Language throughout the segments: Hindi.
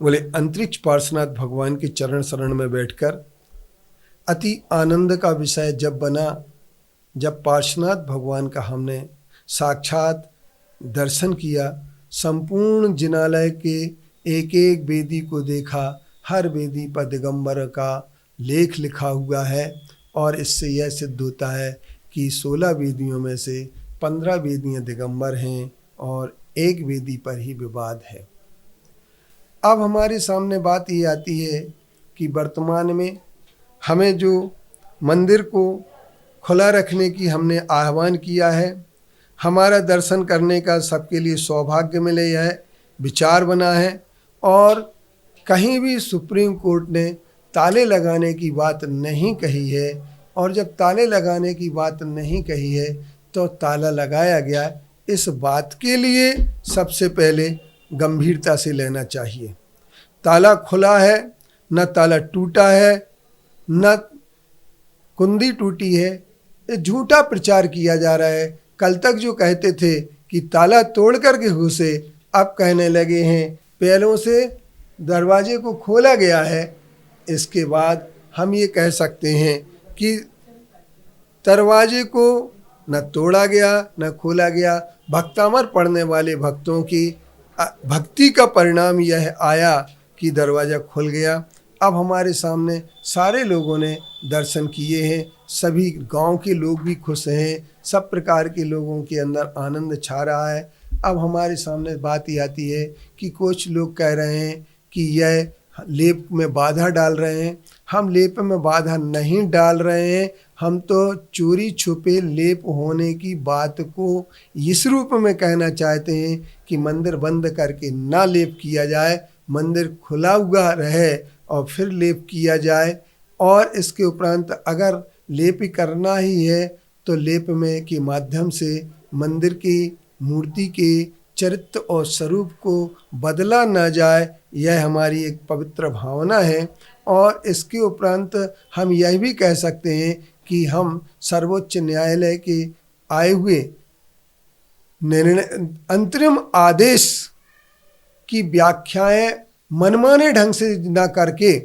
बोले अंतरिक्ष पार्श्वनाथ भगवान के चरण शरण में बैठकर अति आनंद का विषय जब बना, जब पार्श्वनाथ भगवान का हमने साक्षात दर्शन किया, संपूर्ण जिनालय के एक एक वेदी को देखा, हर वेदी पर दिगंबर का लेख लिखा हुआ है और इससे यह सिद्ध होता है कि 16 वेदियों में से 15 वेदियाँ दिगंबर हैं और एक वेदी पर ही विवाद है। अब हमारे सामने बात ये आती है कि वर्तमान में हमें जो मंदिर को खुला रखने की हमने आह्वान किया है, हमारा दर्शन करने का सबके लिए सौभाग्य मिले यह विचार बना है और कहीं भी सुप्रीम कोर्ट ने ताले लगाने की बात नहीं कही है और जब ताले लगाने की बात नहीं कही है तो ताला लगाया गया, इस बात के लिए सबसे पहले गंभीरता से लेना चाहिए। ताला खुला है, न ताला टूटा है, न कुंडी टूटी है, ये झूठा प्रचार किया जा रहा है। कल तक जो कहते थे कि ताला तोड़ करके घुसे, अब कहने लगे हैं पहलों से दरवाजे को खोला गया है। इसके बाद हम ये कह सकते हैं कि दरवाजे को न तोड़ा गया न खोला गया। भक्तामर पढ़ने वाले भक्तों की भक्ति का परिणाम यह आया कि दरवाज़ा खुल गया। अब हमारे सामने सारे लोगों ने दर्शन किए हैं, सभी गांव के लोग भी खुश हैं, सब प्रकार के लोगों के अंदर आनंद छा रहा है। अब हमारे सामने बात ये आती है कि कुछ लोग कह रहे हैं कि यह लेप में बाधा डाल रहे हैं। हम लेप में बाधा नहीं डाल रहे हैं, हम तो चोरी छुपे लेप होने की बात को इस रूप में कहना चाहते हैं कि मंदिर बंद करके ना लेप किया जाए, मंदिर खुला हुआ रहे और फिर लेप किया जाए। और इसके उपरांत अगर लेप करना ही है तो लेप में के माध्यम से मंदिर की मूर्ति के चरित्र और स्वरूप को बदला न जाए, यह हमारी एक पवित्र भावना है। और इसके उपरांत हम यह भी कह सकते हैं कि हम सर्वोच्च न्यायालय के आए हुए निर्णय अंतरिम आदेश की व्याख्याएं मनमाने ढंग से ना करके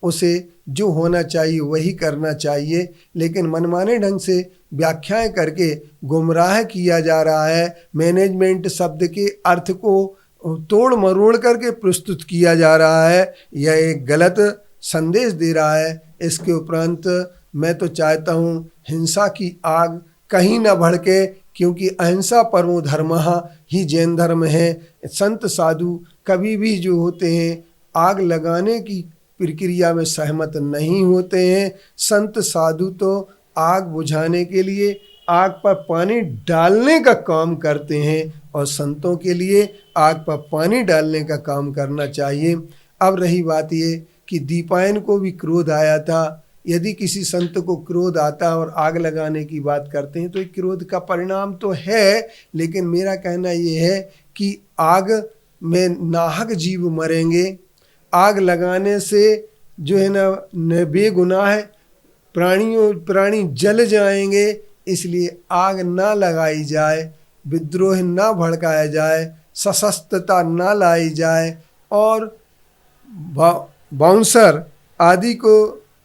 उसे जो होना चाहिए वही करना चाहिए, लेकिन मनमाने ढंग से व्याख्याएं करके गुमराह किया जा रहा है। मैनेजमेंट शब्द के अर्थ को तोड़ मरोड़ करके प्रस्तुत किया जा रहा है, यह एक गलत संदेश दे रहा है। इसके उपरांत मैं तो चाहता हूँ हिंसा की आग कहीं न भड़के, क्योंकि अहिंसा परमो धर्मः ही जैन धर्म है। संत साधु कभी भी जो होते हैं आग लगाने की प्रक्रिया में सहमत नहीं होते हैं। संत साधु तो आग बुझाने के लिए आग पर पानी डालने का काम करते हैं और संतों के लिए आग पर पानी डालने का काम करना चाहिए। अब रही बात ये कि दीपायन को भी क्रोध आया था। यदि किसी संत को क्रोध आता और आग लगाने की बात करते हैं तो एक क्रोध का परिणाम तो है, लेकिन मेरा कहना ये है कि आग में नाहक जीव मरेंगे। आग लगाने से जो है ना बेगुनाह प्राणी जल जाएंगे, इसलिए आग ना लगाई जाए, विद्रोह ना भड़काया जाए, सशस्त्रता ना लाई जाए और बाउंसर आदि को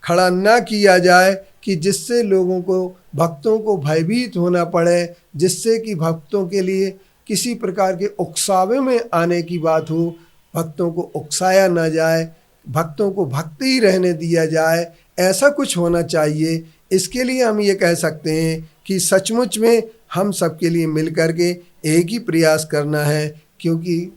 खड़ा ना किया जाए कि जिससे लोगों को भक्तों को भयभीत होना पड़े, जिससे कि भक्तों के लिए किसी प्रकार के उकसावे में आने की बात हो। भक्तों को उकसाया ना जाए, भक्तों को भक्ति ही रहने दिया जाए, ऐसा कुछ होना चाहिए। इसके लिए हम ये कह सकते हैं कि सचमुच में हम सबके लिए मिल कर के एक ही प्रयास करना है, क्योंकि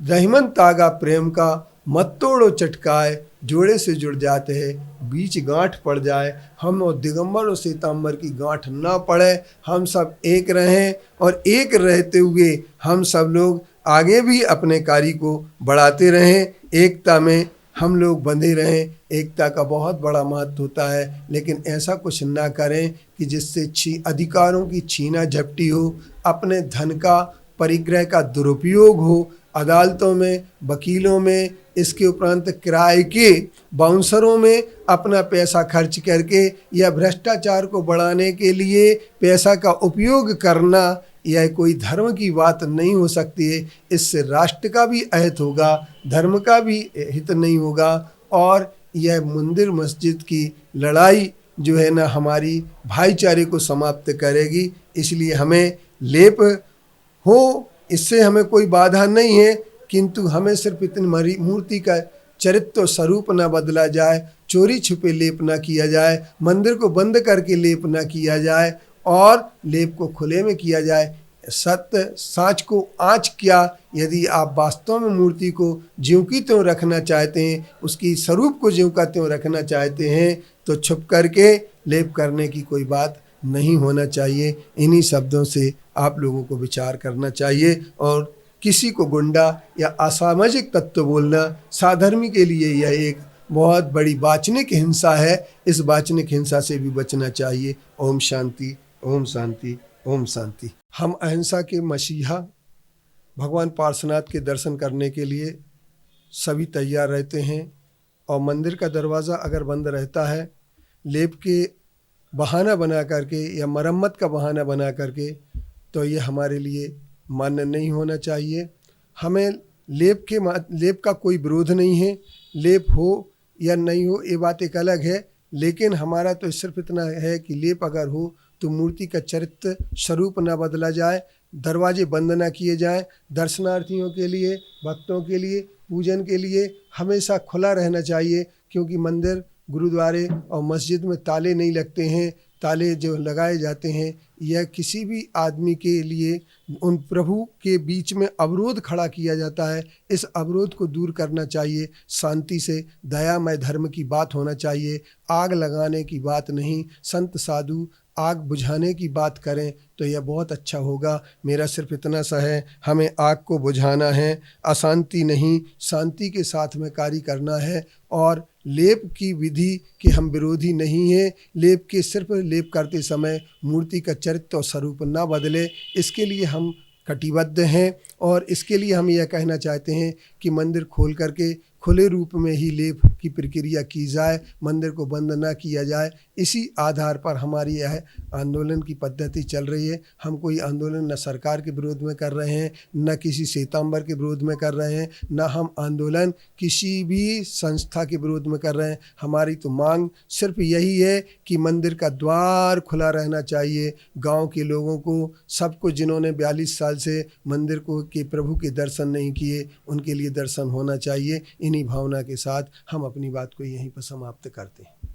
रहीमन तागा प्रेम का मत तोड़ो चटकाए, जोड़े से जुड़ जाते हैं बीच गांठ पड़ जाए। हम और दिगंबर और श्वेतांबर की गांठ ना पड़े, हम सब एक रहें और एक रहते हुए हम सब लोग आगे भी अपने कार्य को बढ़ाते रहें। एकता में हम लोग बंधे रहें, एकता का बहुत बड़ा महत्व होता है, लेकिन ऐसा कुछ ना करें कि जिससे अधिकारों की छीना झपटी हो, अपने धन का परिग्रह का दुरुपयोग हो, अदालतों में, वकीलों में, इसके उपरांत किराए के बाउंसरों में अपना पैसा खर्च करके या भ्रष्टाचार को बढ़ाने के लिए पैसा का उपयोग करना, यह कोई धर्म की बात नहीं हो सकती है। इससे राष्ट्र का भी अहित होगा, धर्म का भी हित नहीं होगा, और यह मंदिर मस्जिद की लड़ाई जो है ना हमारी भाईचारे को समाप्त करेगी। इसलिए हमें लेप हो, इससे हमें कोई बाधा नहीं है, किंतु हमें सिर्फ इतनी मूर्ति का चरित्र और स्वरूप न बदला जाए, चोरी छुपे लेप न किया जाए, मंदिर को बंद करके लेप न किया जाए, और लेप को खुले में किया जाए। सत्य साँच को आँच क्या, यदि आप वास्तव में मूर्ति को ज्यों की त्यों रखना चाहते हैं, उसकी स्वरूप को ज्यों का त्यों रखना चाहते हैं, तो छुप करके लेप करने की कोई बात नहीं होना चाहिए। इन्हीं शब्दों से आप लोगों को विचार करना चाहिए, और किसी को गुंडा या असामाजिक तत्व बोलना साधर्मी के लिए यह एक बहुत बड़ी वाचनिक हिंसा है। इस वाचनिक हिंसा से भी बचना चाहिए। ओम शांति, ओम शांति, ओम शांति। हम अहिंसा के मसीहा भगवान पार्श्वनाथ के दर्शन करने के लिए सभी तैयार रहते हैं, और मंदिर का दरवाज़ा अगर बंद रहता है लेप के बहाना बना करके या मरम्मत का बहाना बना करके, तो ये हमारे लिए मान्य नहीं होना चाहिए। हमें लेप का कोई विरोध नहीं है, लेप हो या नहीं हो ये बात एक अलग है, लेकिन हमारा तो सिर्फ इतना है कि लेप अगर हो तो मूर्ति का चरित्र स्वरूप न बदला जाए, दरवाजे बंद न किए जाएं। दर्शनार्थियों के लिए, भक्तों के लिए, पूजन के लिए हमेशा खुला रहना चाहिए, क्योंकि मंदिर, गुरुद्वारे और मस्जिद में ताले नहीं लगते हैं। ताले जो लगाए जाते हैं यह किसी भी आदमी के लिए उन प्रभु के बीच में अवरोध खड़ा किया जाता है। इस अवरोध को दूर करना चाहिए। शांति से दयामय धर्म की बात होना चाहिए, आग लगाने की बात नहीं। संत साधु आग बुझाने की बात करें तो यह बहुत अच्छा होगा। मेरा सिर्फ इतना सा है, हमें आग को बुझाना है, अशांति नहीं, शांति के साथ में कार्य करना है। और लेप की विधि के हम विरोधी नहीं हैं। लेप के सिर्फ लेप करते समय मूर्ति का चरित्र और स्वरूप न बदले, इसके लिए हम कटिबद्ध हैं। और इसके लिए हम यह कहना चाहते हैं कि मंदिर खोल करके खुले रूप में ही लेप की प्रक्रिया की जाए, मंदिर को बंद न किया जाए। इसी आधार पर हमारी यह आंदोलन की पद्धति चल रही है। हम कोई आंदोलन न सरकार के विरोध में कर रहे हैं, न किसी श्वेतांबर के विरोध में कर रहे हैं, न हम आंदोलन किसी भी संस्था के विरोध में कर रहे हैं। हमारी तो मांग सिर्फ यही है कि मंदिर का द्वार खुला रहना चाहिए। गाँव के लोगों को, सबको, जिन्होंने 42 साल से मंदिर को के प्रभु के दर्शन नहीं किए, उनके लिए दर्शन होना चाहिए। इन्हीं भावना के साथ हम अपनी बात को यहीं पर समाप्त करते हैं।